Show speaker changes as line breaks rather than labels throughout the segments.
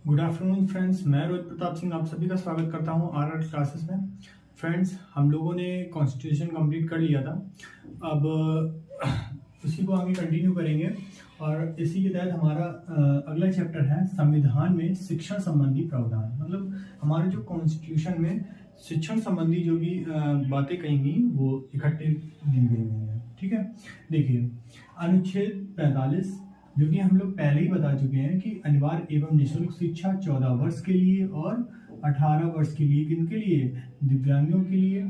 Good afternoon friends, मैं रोहित प्रताप सिंह आप सभी का स्वागत करता हूं आरआर क्लासेस में। फ्रेंड्स, हम लोगों ने कॉन्स्टिट्यूशन कंप्लीट कर लिया था। अब उसी को आगे कंटिन्यू करेंगे और इसी के तहत हमारा अगला चैप्टर है संविधान में शिक्षण संबंधी प्रावधान। मतलब हमारे जो कॉन्स्टिट्यूशन में शिक्षण संबंधी जो भी बातें कही गई वो इकट्ठे दी गई हैं। ठीक है, देखिए अनुच्छेद 45 जो कि हम लोग पहले ही बता चुके हैं कि अनिवार्य एवं निःशुल्क शिक्षा 14 वर्ष के लिए और 18 वर्ष के लिए, किनके लिए? दिव्यांगों के लिए।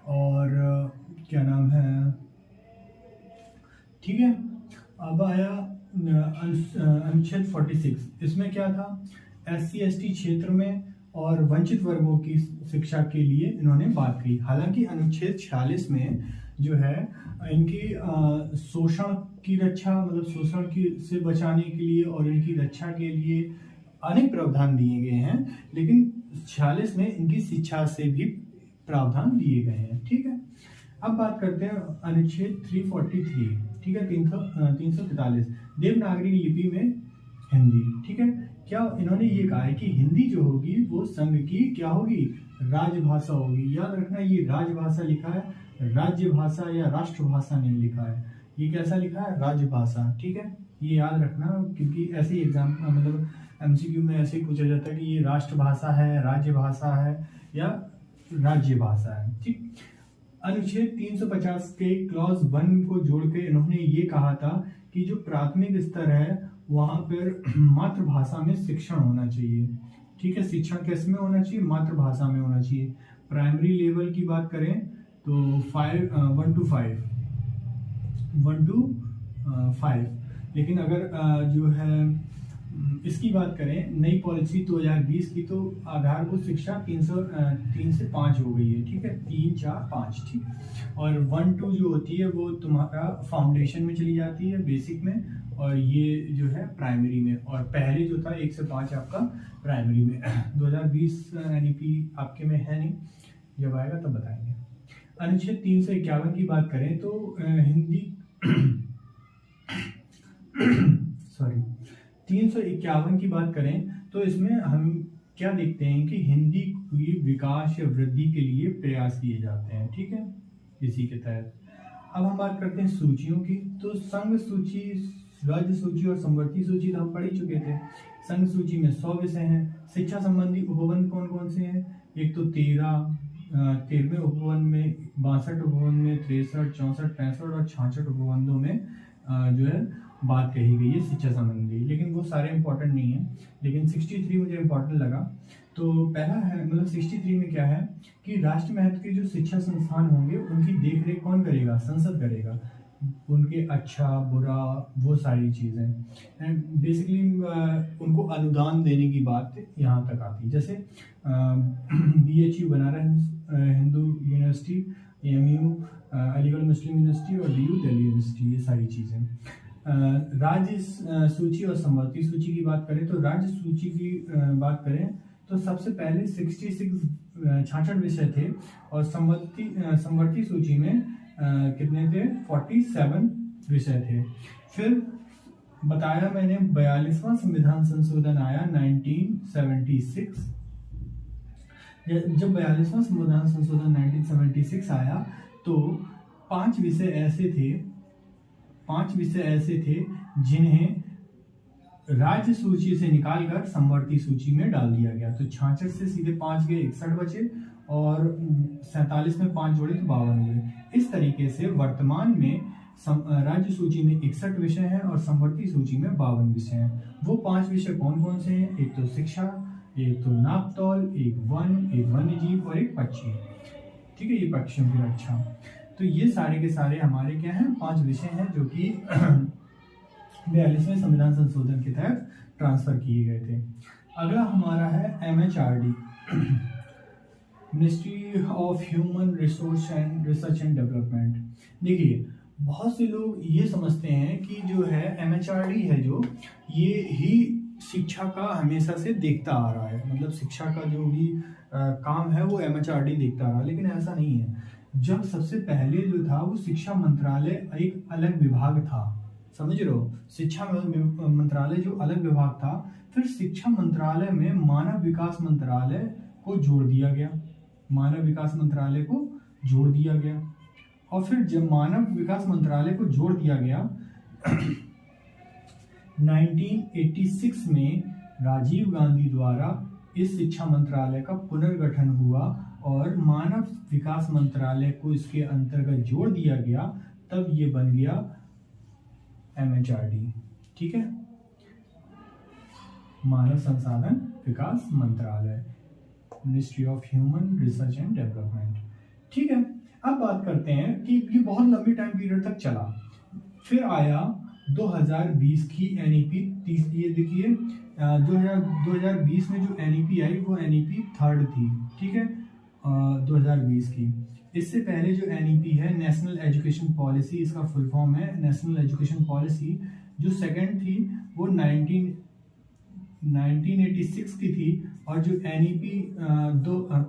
और क्या नाम है, ठीक है। अब आया अनुच्छेद 46। इसमें क्या था? SC/ST क्षेत्र में और वंचित वर्गों की शिक्षा के लिए इन्होंने बात की। हालांकि अनुच्छेद 46 में जो है इनकी शोषण की रक्षा, मतलब शोषण की से बचाने के लिए और इनकी रक्षा के लिए अनेक प्रावधान दिए गए हैं, लेकिन 46 में इनकी शिक्षा से भी प्रावधान दिए गए हैं। ठीक है, अब बात करते हैं अनुच्छेद 343। ठीक है, 343 देवनागरी लिपि में हिंदी। ठीक है, क्या इन्होंने ये कहा है कि हिंदी जो होगी वो संघ की क्या होगी? राजभाषा होगी। याद रखना, ये राजभाषा लिखा है, राज्य भाषा या राष्ट्रभाषा नहीं लिखा है। ये कैसा लिखा है? राजभाषा। ठीक है, ये याद रखना, क्योंकि ऐसे ही एग्जाम मतलब MCQ में ऐसे ही पूछा जाता है कि ये राष्ट्रभाषा है, राज्य भाषा है या राज्य भाषा है। ठीक, अनुच्छेद 350 के क्लॉज 1 को जोड़ के इन्होंने ये कहा था कि जो प्राथमिक स्तर है वहां पर मातृभाषा में शिक्षण होना चाहिए। ठीक है, शिक्षण किस में होना चाहिए? मातृभाषा में होना चाहिए। प्राइमरी लेवल की बात करें तो 1 to 5। लेकिन अगर जो है इसकी बात करें नई पॉलिसी 2020 की, तो आधारभूत शिक्षा 3 से 5 हो गई है। ठीक है, 3, 4, 5। ठीक, और 1, 2 जो होती है वो तुम्हारा फाउंडेशन में चली जाती है, बेसिक में, और ये जो है प्राइमरी में। और पहले जो था 1 से 5 आपका प्राइमरी में। 2020 NEP आपके में है नहीं, जब आएगा तब बताएंगे। अनुच्छेद 351 की बात करें तो हिंदी 351 की बात करें तो इसमें हम क्या देखते हैं कि हिंदी की विकास या वृद्धि के लिए प्रयास किए जाते हैं। ठीक है, इसी के तहत अब हम बात करते हैं सूचियों की। तो संघ सूची, राज्य सूची और समवर्ती सूची तो हम पढ़ ही चुके थे। संघ सूची में 100 विषय हैं। शिक्षा संबंधी उपबंध कौन कौन से हैं? एक तो 13वें उपबंध में, 62 उपबंध में, 63, 64, 65 और 66 उपबंधों में जो है बात कही गई है शिक्षा संबंधी। लेकिन वो सारे इंपॉर्टेंट नहीं है, लेकिन 63 मुझे इंपॉर्टेंट लगा। तो पहला है, मतलब 63 में क्या है कि राष्ट्र महत्व के जो शिक्षा संस्थान होंगे उनकी देखरेख कौन करेगा? संसद करेगा। उनके अच्छा बुरा वो सारी चीज़ें, एंड बेसिकली उनको अनुदान देने की बात यहाँ तक आती है। जैसे BHU Banaras Hindu University, AMU Aligarh Muslim University और DU दिल्ली यूनिवर्सिटी, ये सारी चीज़ें। राज्य सूची और समवर्ती सूची की बात करें तो राज्य सूची की बात करें तो सबसे पहले 66 विषय थे और समवर्ती सूची में कितने थे? 47 विषय थे। फिर बताया मैंने 42वां संविधान संशोधन आया 1976। जब 42वां संविधान संशोधन 1976 आया तो 5 विषय ऐसे थे जिन्हें राज्य सूची से निकालकर समवर्ती सूची में डाल दिया गया। तो 66 से सीधे 5 गए, 61 बचे, और 47 में 5 जोड़े तो 52 हुए। इस तरीके से वर्तमान में राज्य सूची में 61 विषय हैं और समवर्ती सूची में 52 विषय हैं। वो 5 विषय कौन कौन से हैं? एक तो शिक्षा, एक तो नापतौल, एक वन, एक वन्यजीव और एक पक्षी। ठीक है, ये पक्षियों की रक्षा। तो ये सारे के सारे हमारे क्या हैं? 5 विषय हैं जो कि 42वें संविधान संशोधन के तहत ट्रांसफर किए गए थे। अगला हमारा है MHRD, ministry of human resource and research and development. देखिए, बहुत से लोग ये समझते हैं कि जो है MHRD है जो ये ही शिक्षा का हमेशा से देखता आ रहा है, मतलब शिक्षा का जो भी काम है वो MHRD देखता आ रहा है, लेकिन ऐसा नहीं है। जब सबसे पहले जो था वो शिक्षा मंत्रालय एक अलग विभाग था, समझ रहे हो, शिक्षा मंत्रालय जो अलग विभाग था, फिर शिक्षा मंत्रालय में मानव विकास मंत्रालय को जोड़ दिया गया, मानव विकास मंत्रालय को जोड़ दिया गया। और फिर जब मानव विकास मंत्रालय को जोड़ दिया गया 1986 में राजीव गांधी द्वारा इस शिक्षा मंत्रालय का पुनर्गठन हुआ और मानव विकास मंत्रालय को इसके अंतर्गत जोड़ दिया गया, तब ये बन गया MHRD। ठीक है, मानव संसाधन विकास मंत्रालय, ministry of human research and development. ठीक है, अब बात करते हैं कि ये बहुत लंबी टाइम पीरियड तक चला। फिर आया 2020 की NEP, ये देखिए 2020 में जो NEP आई वो NEP 3rd थी। ठीक है, 2020 की। इससे पहले जो NEP है नेशनल एजुकेशन पॉलिसी, इसका फुल फॉर्म है नेशनल एजुकेशन पॉलिसी, जो 2nd थी वो 1986 की थी, और जो NEP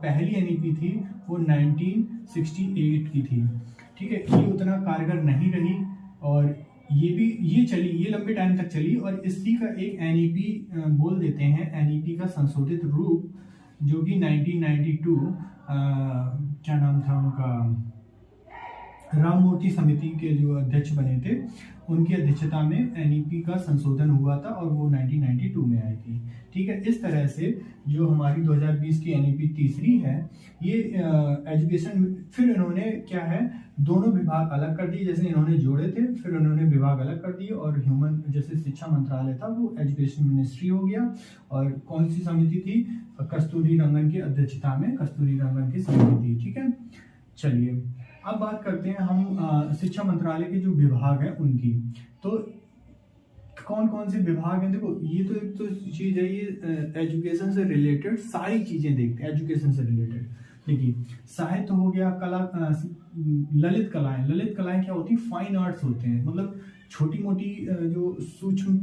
पहली NEP थी वो 1968 की थी। ठीक है, ये उतना कारगर नहीं रही और ये चली, ये लंबे टाइम तक चली। और इसी का एक NEP बोल देते हैं, NEP का संशोधित रूप, जो कि 1992 क्या नाम था उनका, राममूर्ति समिति के जो अध्यक्ष बने थे, उनकी अध्यक्षता में NEP का संशोधन हुआ था और वो 1992 में आई थी। ठीक है, इस तरह से जो हमारी 2020 की NEP तीसरी है, ये एजुकेशन, फिर इन्होंने क्या है, दोनों विभाग अलग कर दिए, जैसे इन्होंने जोड़े थे फिर उन्होंने विभाग अलग कर दिए, और ह्यूमन जैसे शिक्षा मंत्रालय था वो एजुकेशन मिनिस्ट्री हो गया। और कौन सी समिति थी, कस्तूरी रंगन की अध्यक्षता में कस्तूरी रंगन की समिति थी। ठीक है, चलिए अब बात करते हैं हम शिक्षा मंत्रालय के जो विभाग हैं उनकी। तो कौन कौन से विभाग हैं, देखो ये तो एक तो चीज है, ये एजुकेशन से रिलेटेड सारी चीजें देखते हैं, एजुकेशन से रिलेटेड। देखिए साहित्य हो गया, कला, ललित कलाएं, ललित कलाएं क्या होती है, फाइन आर्ट्स होते हैं, मतलब छोटी मोटी जो सूक्ष्म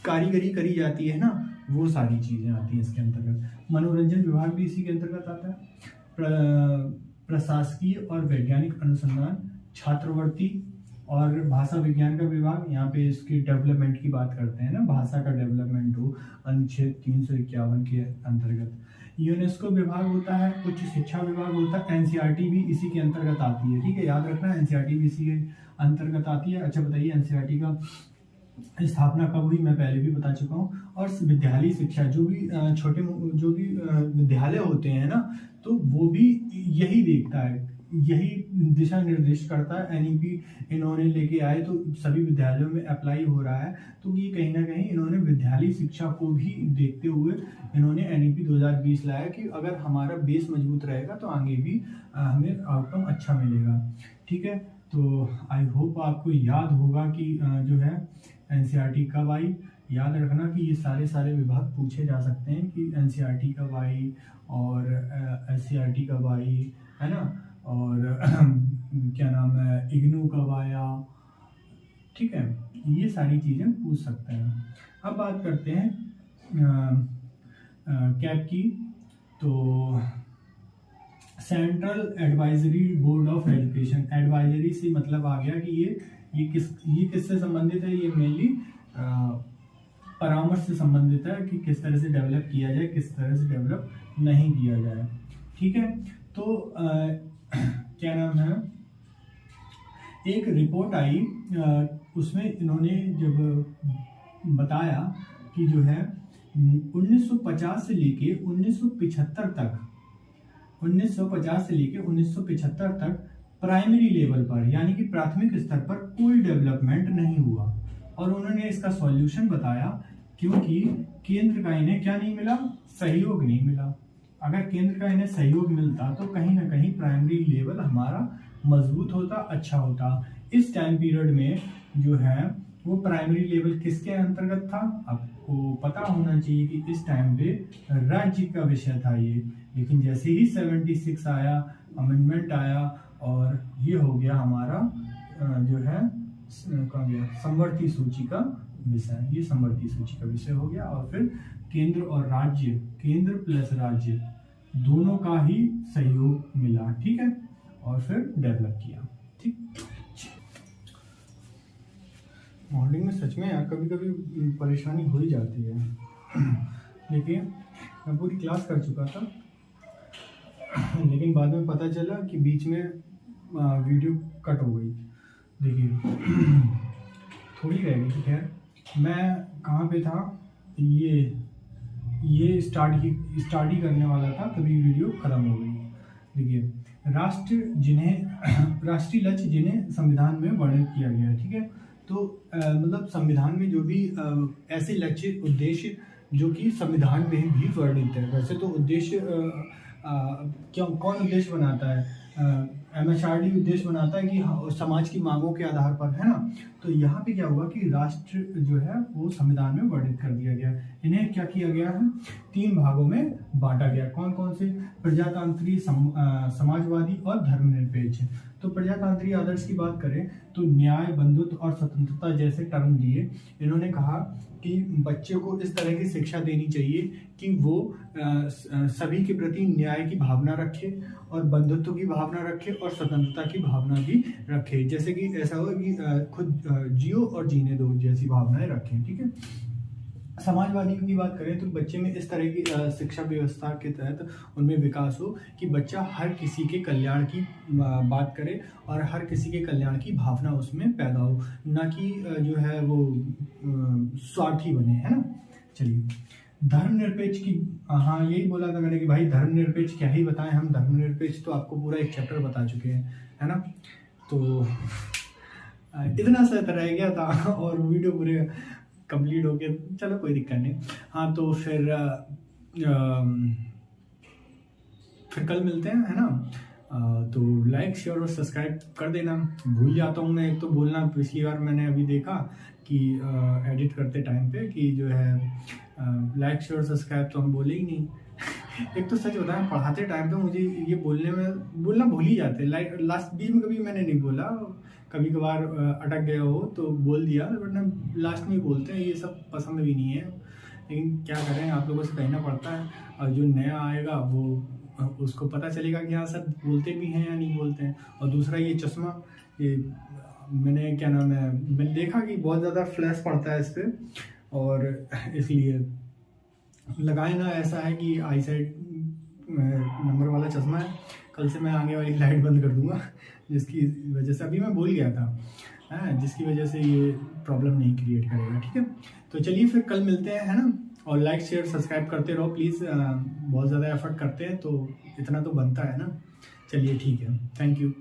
कारीगरी करी जाती है ना, वो सारी चीजें आती हैं इसके अंतर्गत। मनोरंजन विभाग भी इसी के अंतर्गत आता है। प्रशासकीय और वैज्ञानिक अनुसंधान, छात्रवृत्ति और भाषा विज्ञान का विभाग, यहाँ पे इसकी डेवलपमेंट की बात करते हैं ना, भाषा का डेवलपमेंट हो, अनुच्छेद 351 के अंतर्गत। यूनेस्को विभाग होता है, उच्च शिक्षा विभाग होता है, NCERT भी इसी के अंतर्गत आती है। ठीक है, याद रखना NCERT भी इसी के अंतर्गत आती है। अच्छा बताइए, NCERT का स्थापना कब हुई, मैं पहले भी बता चुका हूँ। और विद्यालयी शिक्षा, जो भी छोटे जो भी विद्यालय होते हैं ना, तो वो भी यही देखता है, यही दिशा निर्देश करता है। NEP इन्होंने लेके आए तो सभी विद्यालयों में अप्लाई हो रहा है, तो ये कहीं ना कहीं इन्होंने विद्यालयी शिक्षा को भी देखते हुए इन्होंने NEP 2020 लाया कि अगर हमारा बेस मजबूत रहेगा तो आगे भी हमें आउटकम अच्छा मिलेगा। ठीक है, तो आई होप आपको याद होगा कि जो है NCERT कब आई। याद रखना कि ये सारे विभाग पूछे जा सकते हैं कि NCERT कब आई और SCERT कब आई, है ना, और क्या नाम है, IGNOU कब आया। ठीक है, ये सारी चीज़ें पूछ सकते हैं। अब बात करते हैं कैप की। तो central advisory board of education, advisory से मतलब आ गया कि ये किससे संबंधित है, ये मेनली परामर्श से संबंधित है कि किस तरह से डेवलप किया जाए, किस तरह से डेवलप नहीं किया जाए। ठीक है, तो क्या नाम है, एक रिपोर्ट आई, उसमें इन्होंने जब बताया कि जो है 1950 से लेके 1975 तक, 1950 से लेके 1975 तक प्राइमरी लेवल पर, यानी कि प्राथमिक स्तर पर कोई डेवलपमेंट नहीं हुआ। और उन्होंने इसका सॉल्यूशन बताया, क्योंकि केंद्र का इन्हें क्या नहीं मिला, सहयोग नहीं मिला। अगर केंद्र का इन्हें सहयोग मिलता तो कहीं ना कहीं प्राइमरी लेवल हमारा मजबूत होता, अच्छा होता। इस टाइम पीरियड में जो है वो प्राइमरी लेवल किसके अंतर्गत था, आपको पता होना चाहिए कि इस टाइम पे राज्य का विषय था ये। लेकिन जैसे ही 76 आया, अमेंडमेंट आया, और ये हो गया हमारा जो है कहाँ गया, समवर्ती सूची का विषय, ये समवर्ती सूची का विषय हो गया। और फिर केंद्र और राज्य, केंद्र प्लस राज्य दोनों का ही सहयोग मिला। ठीक है, और फिर डेवलप किया। ठीक, मॉर्निंग में सच में यार कभी कभी परेशानी हो ही जाती है। देखिए मैं पूरी क्लास कर चुका था, लेकिन बाद में पता चला कि बीच में वीडियो कट हो गई। देखिए थोड़ी रह गई थी। खैर मैं कहाँ पे था, ये स्टार्ट ही करने वाला था, तभी वीडियो खत्म हो गई। देखिए राष्ट्रीय लक्ष्य जिन्हें संविधान में वर्णित किया गया है, ठीक है। तो मतलब संविधान में जो भी ऐसे लक्ष्य उद्देश्य जो कि संविधान में भी वर्णित है। वैसे तो उद्देश्य क्यों कौन उद्देश्य बनाता है, MHRD उद्देश्य बनाता है कि समाज की मांगों के आधार पर, है ना। तो यहाँ पे क्या हुआ कि राष्ट्र जो है वो संविधान में वर्णित कर दिया गया। इन्हें क्या किया गया है, 3 भागों में बांटा गया। कौन कौन से, प्रजातांत्रिक, समाजवादी और धर्मनिरपेक्ष। तो प्रजातांत्रिक आदर्श की बात करें तो न्याय, बंधुत्व और स्वतंत्रता जैसे टर्म दिए। इन्होंने कहा कि बच्चे को इस तरह की शिक्षा देनी चाहिए कि वो सभी के प्रति न्याय की भावना रखे और बंधुत्व की भावना रखे और स्वतंत्रता की भावना भी रखे। जैसे कि ऐसा हो कि खुद जियो और जीने दो जैसी भावनाएं रखें, ठीक है। समाजवादियों की बात करें तो बच्चे में इस तरह की शिक्षा व्यवस्था के तहत उनमें विकास हो कि बच्चा हर किसी के कल्याण की बात करे और हर किसी के कल्याण की भावना उसमें पैदा हो, ना कि जो है वो स्वार्थी बने, है ना। चलिए धर्मनिरपेक्ष की, हाँ यही बोला था मैंने कि भाई धर्मनिरपेक्ष क्या ही बताएं हम, धर्मनिरपेक्ष तो आपको पूरा एक चैप्टर बता चुके हैं, है ना। तो इतना सा रह गया था और वीडियो पूरे कंप्लीट हो गया, चलो कोई दिक्कत नहीं। हाँ तो फिर कल मिलते हैं, है ना। तो लाइक शेयर और सब्सक्राइब कर देना। भूल जाता हूँ मैं एक तो बोलना, पिछली बार मैंने अभी देखा कि एडिट करते टाइम पे कि जो है लाइक शेयर सब्सक्राइब तो हम बोले ही नहीं। एक तो सच होता है पढ़ाते टाइम पे मुझे ये बोलना भूल ही जाते, लास्ट बीच में कभी मैंने नहीं बोला, कभी कभार अटक गया हो तो बोल दिया, वरना लास्ट में बोलते हैं। ये सब पसंद भी नहीं है, लेकिन क्या करें, आप लोगों से कहना पड़ता है। और जो नया आएगा वो उसको पता चलेगा कि हाँ सर बोलते भी हैं या नहीं बोलते हैं। और दूसरा ये चश्मा, ये मैंने क्या नाम है, मैंने देखा कि बहुत ज़्यादा फ्लैश पड़ता है इस पर, और इसलिए लगाए ना। ऐसा है कि आई साइड नंबर वाला चश्मा है, कल से मैं आगे वाली लाइट बंद कर दूंगा, जिसकी वजह से अभी मैं भूल गया था, जिसकी वजह से ये प्रॉब्लम नहीं क्रिएट करेगा, ठीक है। तो चलिए फिर कल मिलते हैं, है ना। और लाइक शेयर सब्सक्राइब करते रहो प्लीज़, बहुत ज़्यादा एफर्ट करते हैं तो इतना तो बनता है ना। चलिए ठीक है, थैंक यू।